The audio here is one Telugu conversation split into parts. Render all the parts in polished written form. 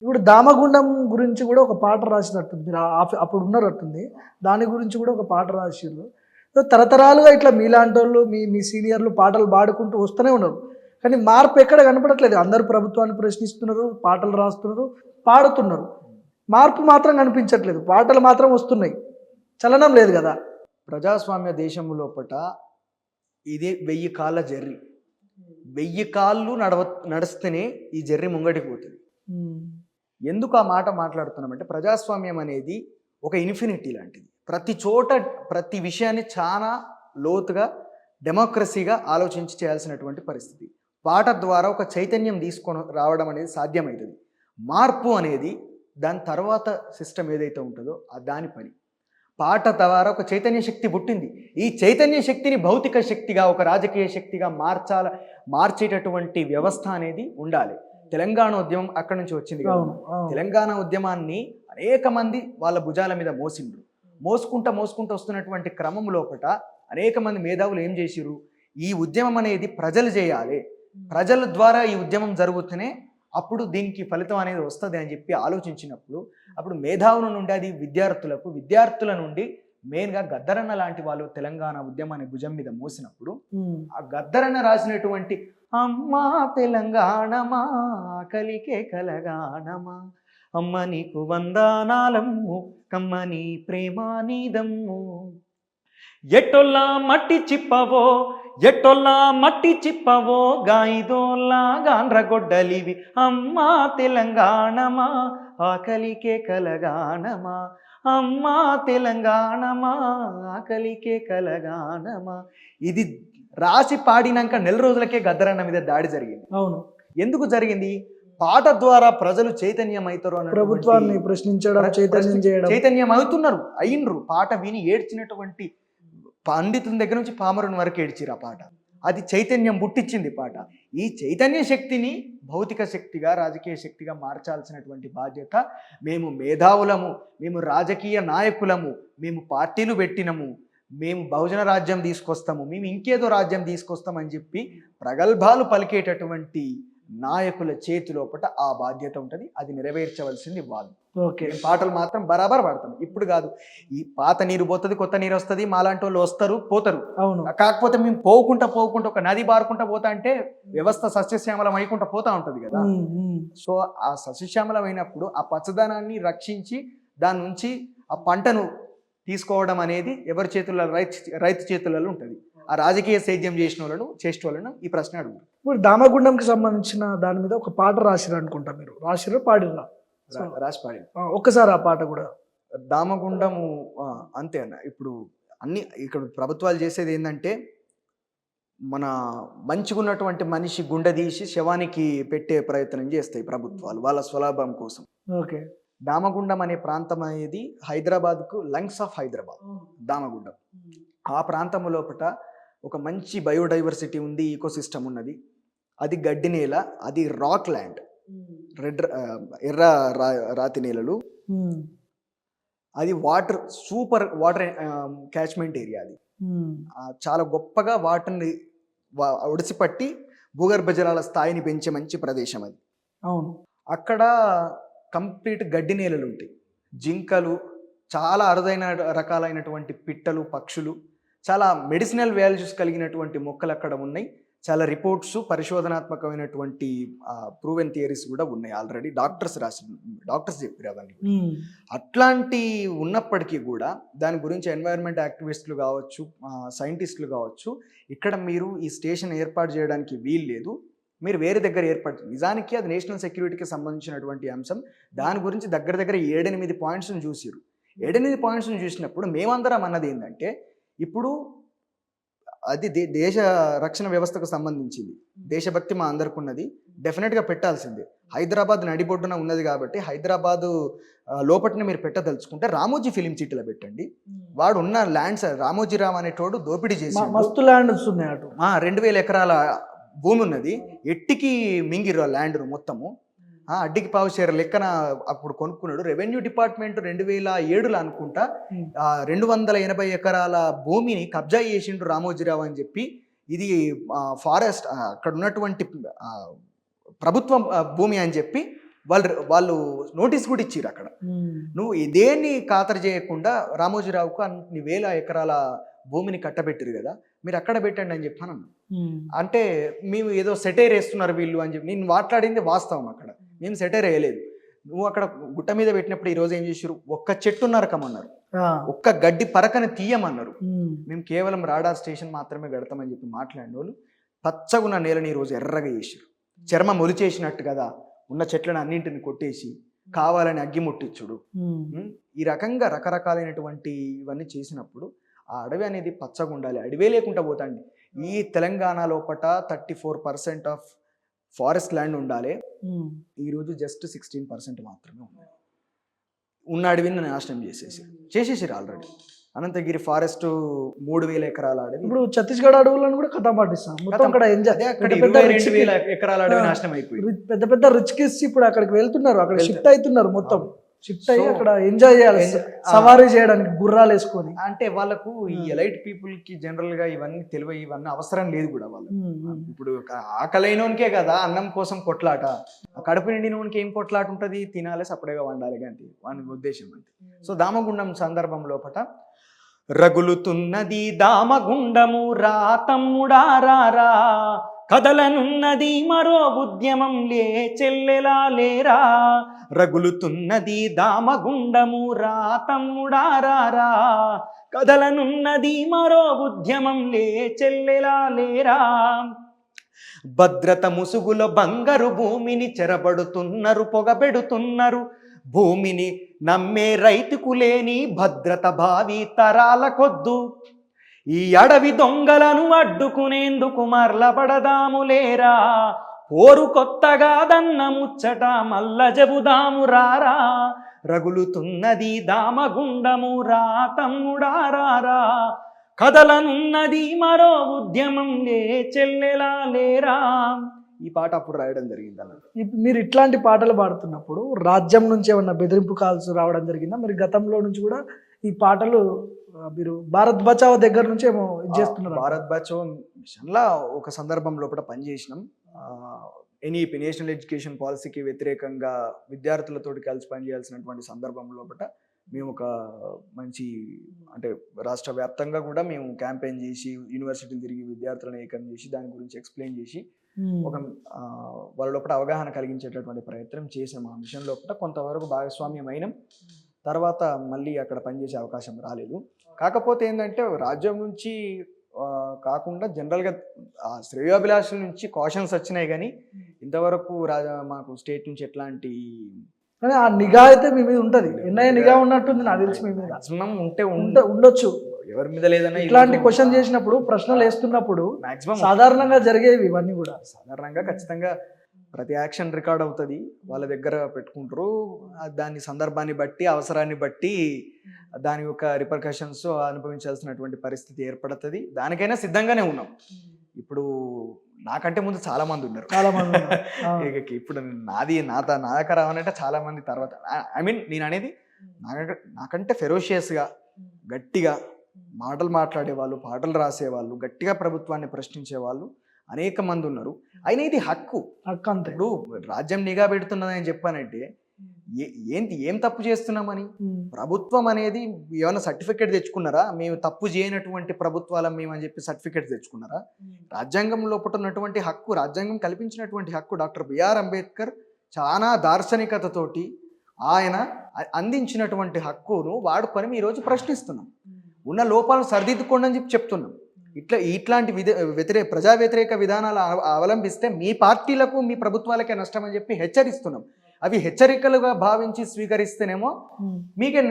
ఇప్పుడు దామగుండం గురించి కూడా ఒక పాట రాసినట్టుంది. మీరు అప్పుడు ఉన్నట్టుంది. దాని గురించి కూడా ఒక పాట రాసిర్రు. సో, తరతరాలుగా ఇట్లా మీలాంటోళ్ళు మీ సీనియర్లు పాటలు పాడుకుంటూ వస్తూనే ఉన్నారు. కానీ మార్పు ఎక్కడ కనపడట్లేదు. అందరూ ప్రభుత్వాన్ని ప్రశ్నిస్తున్నారు, పాటలు రాస్తున్నారు, పాడుతున్నారు. మార్పు మాత్రం కనిపించట్లేదు. పాటలు మాత్రం వస్తున్నాయి. చలనం లేదు కదా! ప్రజాస్వామ్య దేశము లోపట ఇదే 1000 కాళ్ళ జర్రి. 1000 కాళ్ళు నడిస్తేనే ఈ జర్రి ముంగటికి పోతుంది. ఎందుకు ఆ మాట మాట్లాడుతున్నామంటే, ప్రజాస్వామ్యం అనేది ఒక ఇన్ఫినిటీ లాంటిది. ప్రతి చోట ప్రతి విషయాన్ని చాలా లోతుగా డెమోక్రసీగా ఆలోచించి చేయాల్సినటువంటి పరిస్థితి. పాట ద్వారా ఒక చైతన్యం తీసుకొని రావడం అనేది సాధ్యమవుతుంది. మార్పు అనేది దాని తర్వాత సిస్టమ్ ఏదైతే ఉంటుందో దాని పని. పాట ద్వారా ఒక చైతన్య శక్తి పుట్టింది. ఈ చైతన్య శక్తిని భౌతిక శక్తిగా, ఒక రాజకీయ శక్తిగా మార్చేటటువంటి వ్యవస్థ అనేది ఉండాలి. తెలంగాణ ఉద్యమం అక్కడి నుంచి వచ్చింది కదా. తెలంగాణ ఉద్యమాన్ని అనేక మంది వాళ్ళ భుజాల మీద మోసుకుంటూ వస్తున్నటువంటి క్రమం లోపట అనేక మంది మేధావులు ఏం చేసిరు, ఈ ఉద్యమం అనేది ప్రజలు చేయాలి, ప్రజల ద్వారా ఈ ఉద్యమం జరుగుతూనే అప్పుడు దీనికి ఫలితం అనేది వస్తుంది అని చెప్పి ఆలోచించినప్పుడు, అప్పుడు మేధావుల నుండి అది విద్యార్థుల నుండి మెయిన్గా గద్దరన్న లాంటి వాళ్ళు తెలంగాణ ఉద్యమాన్ని భుజం మీద మోసినప్పుడు, ఆ గద్దరన్న రాసినటువంటి అమ్మా తెలంగాణమా కలికే కలగాణమా అమ్మ నీకు వందనాలమ్ము కమ్మని ప్రేమ నీదమ్ము ఎట్టొల్లా మట్టి చిప్పవో గాయిదోల్లా గాండ్రగొడ్డలివి అమ్మా తెలంగాణమా ఆకలికే కలగాణమా అమ్మా తెలంగాణమా ఆకలికే కలగాణమా. ఇది రాసి పాడినాక నెల రోజులకే గద్దరన్న మీద దాడి జరిగింది. అవును. ఎందుకు జరిగింది? పాట ద్వారా ప్రజలు చైతన్యం అవుతారు, ప్రభుత్వాన్ని ప్రశ్నించడం, చైతన్యం అయినరు. పాట విని ఏడ్చినటువంటి పండితుల దగ్గర నుంచి పామరుని వరకు ఏడ్చిరు ఆ పాట. అది చైతన్యం పుట్టించింది పాట. ఈ చైతన్య శక్తిని భౌతిక శక్తిగా, రాజకీయ శక్తిగా మార్చాల్సినటువంటి బాధ్యత మేము మేధావులము, మేము రాజకీయ నాయకులము, మేము పార్టీలు పెట్టినము, మేము బహుజన రాజ్యం తీసుకొస్తాము, మేము ఇంకేదో రాజ్యం తీసుకొస్తామని చెప్పి ప్రగల్భాలు పలికేటటువంటి నాయకుల చేతిలోపట ఆ బాధ్యత ఉంటుంది. అది నెరవేర్చవలసింది వాళ్ళు. ఓకే. పాటలు మాత్రం బరాబర్ పాడతాం. ఇప్పుడు కాదు, ఈ పాత నీరు పోతుంది, కొత్త నీరు వస్తుంది, మాలాంటి వాళ్ళు వస్తారు పోతారు. అవును. కాకపోతే మేము పోకుంటా ఒక నది బారుకుంటా పోతా అంటే వ్యవస్థ సస్యశ్యామలం అయికుంటా పోతా ఉంటుంది కదా. సో ఆ సస్యశ్యామలం అయినప్పుడు ఆ పచ్చదనాన్ని రక్షించి దాని నుంచి ఆ పంటను తీసుకోవడం అనేది ఎవరి చేతుల్లో? రైతు చేతులలో ఉంటుంది. ఆ రాజకీయ సేద్యం చేసిన వాళ్ళను ఈ ప్రశ్న అడుగు. ఇప్పుడు దామగుండంకి సంబంధించిన దాని మీద ఒక పాట రాసిరు అనుకుంటా. మీరు రాసిరు, పాడిరా? రాసి పాడి. ఒక్కసారి ఆ పాట కూడా. దామగుండము అంతే అన్న. ఇప్పుడు అన్ని ఇక్కడ ప్రభుత్వాలు చేసేది ఏంటంటే, మన మంచిగా ఉన్నటువంటి మనిషి గుండె తీసి శవానికి పెట్టే ప్రయత్నం చేస్తాయి ప్రభుత్వాలు వాళ్ళ స్వలాభం కోసం. ఓకే. దామగుండం అనే ప్రాంతం అనేది హైదరాబాద్కు లంగ్స్ ఆఫ్ హైదరాబాద్ దామగుండం. ఆ ప్రాంతం లోపల ఒక మంచి బయోడైవర్సిటీ ఉంది, ఈకోసిస్టమ్ ఉన్నది. అది గడ్డి నేల, అది రాక్ ల్యాండ్, ఎర్ర రాతి నేలలు. అది సూపర్ వాటర్ క్యాచ్మెంట్ ఏరియా. అది చాలా గొప్పగా వాటర్ని ఒడిసిపట్టి భూగర్భ జలాల స్థాయిని పెంచే మంచి ప్రదేశం అది. అవును. అక్కడ కంప్లీట్ గడ్డి నేలలు ఉంటాయి. జింకలు, చాలా అరుదైన రకాలైనటువంటి పిట్టలు, పక్షులు, చాలా మెడిసినల్ వాల్యూస్ కలిగినటువంటి మొక్కలు అక్కడ ఉన్నాయి. చాలా రిపోర్ట్స్, పరిశోధనాత్మకమైనటువంటి ప్రూవెన్ థియరీస్ కూడా ఉన్నాయి. ఆల్రెడీ డాక్టర్స్ చెప్పారు అవన్నీ. అట్లాంటి ఉన్నప్పటికీ కూడా దాని గురించి ఎన్వైరన్మెంట్ యాక్టివిస్టులు కావచ్చు, సైంటిస్టులు కావచ్చు, ఇక్కడ మీరు ఈ స్టేషన్ ఏర్పాటు చేయడానికి వీలు లేదు, మీరు వేరే దగ్గర నిజానికి అది నేషనల్ సెక్యూరిటీకి సంబంధించినటువంటి అంశం. దాని గురించి దగ్గర 7-8 పాయింట్స్ని చూసిరు. 7-8 పాయింట్స్ని చూసినప్పుడు మేమందరం అన్నది ఏంటంటే, ఇప్పుడు అది దేశ రక్షణ వ్యవస్థకు సంబంధించింది, దేశభక్తి మా అందరికి ఉన్నది, డెఫినెట్గా పెట్టాల్సిందే. హైదరాబాద్ నడిబొడ్డున ఉన్నది కాబట్టి హైదరాబాదు లోపటిని మీరు పెట్టదలుచుకుంటే రామోజీ ఫిలిం సిటీలో పెట్టండి. వాడు ఉన్న ల్యాండ్స్, రామోజీరావు అనేటోడు దోపిడీ చేసి మస్తు ల్యాండ్స్ ఉన్నాయి. 2000 ఎకరాల భూమి ఉన్నది. ఎట్టికి మింగిరు ఆ ల్యాండ్ను మొత్తము. అడ్డికి పావుషేర లెక్కన అప్పుడు కొనుక్కున్నాడు. రెవెన్యూ డిపార్ట్మెంట్ 2007లో అనుకుంటా 280 ఎకరాల భూమిని కబ్జా చేసిండు రామోజీరావు అని చెప్పి. ఇది ఫారెస్ట్ అక్కడ ఉన్నటువంటి ప్రభుత్వం భూమి అని చెప్పి వాళ్ళు నోటీస్ కూడా ఇచ్చిర్రు అక్కడ. నువ్వు ఇదేన్ని ఖాతరు చేయకుండా రామోజీరావుకు అన్ని వేల ఎకరాల భూమిని కట్టబెట్టిరు కదా, మీరు అక్కడ పెట్టండి అని చెప్పాను. అంటే మేము ఏదో సెటైర్ వేస్తున్నారు వీళ్ళు అని చెప్పి, నేను మాట్లాడింది వాస్తవం. అక్కడ మేము సెటైర్ వేయలేదు. నువ్వు అక్కడ గుట్ట మీద పెట్టినప్పుడు ఈ రోజు ఏం చేసారు, ఒక్క చెట్టు నరకమన్నారు, ఒక్క గడ్డి పరకని తీయమన్నారు. మేము కేవలం రాడార్ స్టేషన్ మాత్రమే కడతామని చెప్పి మాట్లాడిన వాళ్ళు పచ్చగున్న నేలని ఈ రోజు ఎర్రగా చేసారు. చర్మం ఒలిచేసినట్టు కదా ఉన్న చెట్లను అన్నింటిని కొట్టేసి కావాలని అగ్గి ముట్టించుడు, ఈ రకంగా రకరకాలైనటువంటి ఇవన్నీ చేసినప్పుడు ఆ అడవి అనేది పచ్చగా ఉండాలి. అడవే లేకుండా పోతాండి. ఈ తెలంగాణ లోపల 34% ఆఫ్ ఫారెస్ట్ ల్యాండ్ ఉండాలి. ఈరోజు జస్ట్ 16% మాత్రమే ఉంది. ఉన్న అడవిని నాశనం చేసేసారు ఆల్రెడీ. అనంతగిరి ఫారెస్ట్ 3000 ఎకరాల అడవి. ఇప్పుడు ఛత్తీస్గఢ్ అడవులను కూడా కథ పాటిస్తాం మొత్తం. అక్కడ అక్కడ 22,000 ఎకరాల అడవి నాశనం అయిపోయింది. పెద్ద పెద్ద రిచ్ కిడ్స్ ఇప్పుడు అక్కడికి వెళ్తున్నారు, అక్కడ షిఫ్ట్ అవుతున్నారు, మొత్తం షిఫ్ట్ అయ్యి అక్కడ ఎంజాయ్ చేయాలి, సవారీ చేయడానికి గుర్రాలు వేసుకొని. అంటే వాళ్ళకు ఈ ఎలైట్ పీపుల్ కి జనరల్ గా ఇవన్నీ తెలివ, ఇవన్నీ అవసరం లేదు కూడా వాళ్ళకి. ఇప్పుడు ఆకలైనోనికే కదా అన్నం కోసం కొట్లాట, కడుపు నిండినోనికి ఏం కొట్లాట ఉంటుంది, తినాలి సపరేగా వండాలి అంటే వాని ఉద్దేశం అంతే. సో దామగుండం సందర్భం లోపట రగులుతున్నది దామగుండము రా తమ్ముడా రారా, కదలనున్నది మరో ఉద్యమం లే చెల్లెలా లేరా, రగులుతున్నది దామగుండము రా తమ్ముడా రారా, కదలనున్నది మరో ఉద్యమం లే చెల్లెలా లేరా, భద్రత ముసుగులో బంగారు భూమిని చెరబడుతున్నారు, పొగబెడుతున్నారు, భూమిని నమ్మే రైతుకు లేని భద్రత భావి తరాల కొద్దు, ఈ అడవి దొంగలను అడ్డుకునేందుకు మరలబడదాము లేరా, పోరు కొత్తగా దన్న ముచ్చట మల్ల చెబుదాము రారా, రగులుతున్నది దామగుండము రా తమ్ముడా రారా, కదలనున్నది మరో ఉద్యమం లే చెల్లెలా లేరా. ఈ పాట అప్పుడు రాయడం జరిగింది అన్న. మీరు ఇట్లాంటి పాటలు పాడుతున్నప్పుడు రాజ్యం నుంచి ఏమన్నా బెదిరింపు కాల్స్ రావడం జరిగిందా? మీరు గతంలో నుంచి కూడా ఈ పాటలు మీరు భారత్ బచావో దగ్గర నుంచి ఏమో చేస్తున్నారు. భారత్ బచావో మిషన్లా ఒక సందర్భం లోపల పనిచేసినాం. ఎన్ఈపీ నేషనల్ ఎడ్యుకేషన్ పాలసీకి వ్యతిరేకంగా విద్యార్థులతో కలిసి పనిచేయాల్సినటువంటి సందర్భం లోపల మేము ఒక మంచి అంటే రాష్ట్ర వ్యాప్తంగా కూడా మేము క్యాంపెయిన్ చేసి యూనివర్సిటీలు తిరిగి విద్యార్థులను ఏకం చేసి దాని గురించి ఎక్స్ప్లెయిన్ చేసి ఒక వాళ్ళ లోపల అవగాహన కలిగించేటటువంటి ప్రయత్నం చేసాం. ఆ మిషన్ లోపల కొంతవరకు భాగస్వామ్యం అయినాం. తర్వాత మళ్ళీ అక్కడ పనిచేసే అవకాశం రాలేదు. కాకపోతే ఏంటంటే రాజ్యం నుంచి కాకుండా జనరల్గా శ్రేయోభిలాషుల నుంచి కాషన్స్ వచ్చినాయి, కానీ ఇంతవరకు మాకు స్టేట్ నుంచి ఎట్లాంటి ఆ నిఘా అయితే మీ మీద ఉంటుంది. ఎన్నయ్య నిఘా ఉన్నట్టుంది నాకు తెలిసి మీ మీద. మాక్సిమం ఉంటే ఉండొచ్చు, ఎవరి మీద లేదన్నా. ఇట్లాంటి క్వశ్చన్ చేసినప్పుడు ప్రశ్నలు వేస్తున్నప్పుడు మాక్సిమం సాధారణంగా జరిగేవి ఇవన్నీ కూడా. సాధారణంగా ఖచ్చితంగా ప్రతి యాక్షన్ రికార్డ్ అవుతుంది, వాళ్ళ దగ్గర పెట్టుకుంటారు. దాని సందర్భాన్ని బట్టి అవసరాన్ని బట్టి దాని యొక్క రిపర్కషన్స్ అనుభవించాల్సినటువంటి పరిస్థితి ఏర్పడుతుంది. దానికైనా సిద్ధంగానే ఉన్నాం. ఇప్పుడు నాకంటే ముందు చాలా మంది ఉన్నారు. ఇప్పుడు నాక రావాలంటే చాలా మంది తర్వాత. ఐ మీన్ నేను అనేది నాకంటే ఫెరోషియస్గా గట్టిగా మాటలు మాట్లాడేవాళ్ళు, పాటలు రాసేవాళ్ళు, గట్టిగా ప్రభుత్వాన్ని ప్రశ్నించే వాళ్ళు అనేక మంది ఉన్నారు. అయినా ఇది హక్కు అంతే. ఇప్పుడు రాజ్యం నిఘా పెడుతున్నదని చెప్పానంటే ఏం తప్పు చేస్తున్నామని? ప్రభుత్వం అనేది ఏమైనా సర్టిఫికేట్ తెచ్చుకున్నారా? మేము తప్పు చేయనటువంటి ప్రభుత్వాలం మేము అని చెప్పి సర్టిఫికేట్ తెచ్చుకున్నారా? రాజ్యాంగం లోపల ఉన్నటువంటి హక్కు, రాజ్యాంగం కల్పించినటువంటి హక్కు, డాక్టర్ బిఆర్ అంబేద్కర్ చాలా దార్శనికతతోటి ఆయన అందించినటువంటి హక్కును వాడుకొని ఈరోజు ప్రశ్నిస్తున్నాం. ఉన్న లోపాలను సరిదిద్దుకోండి అని చెప్పి చెప్తున్నాం. ఇట్లాంటి ప్రజా వ్యతిరేక విధానాలు అవలంబిస్తే మీ పార్టీలకు మీ ప్రభుత్వాలకే నష్టం అని చెప్పి హెచ్చరిస్తున్నాం. అవి హెచ్చరికలుగా భావించి స్వీకరిస్తేనేమో మీకే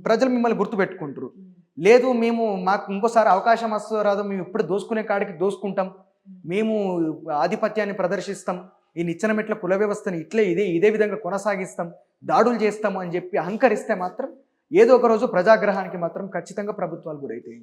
ప్రజలు మిమ్మల్ని గుర్తుపెట్టుకుంటారు. లేదు మాకు ఇంకోసారి అవకాశం వస్తుందో రాదో, మేము ఇప్పుడు దోసుకునే కాడికి దోసుకుంటాం, మేము ఆధిపత్యాన్ని ప్రదర్శిస్తాం, ఈ నిచ్చెన మెట్ల కుల వ్యవస్థని ఇదే విధంగా కొనసాగిస్తాం, దాడులు చేస్తాము అని చెప్పి అహంకరిస్తే మాత్రం ఏదో ఒక రోజు ప్రజాగ్రహానికి మాత్రం ఖచ్చితంగా ప్రభుత్వాలు గురైతాయి.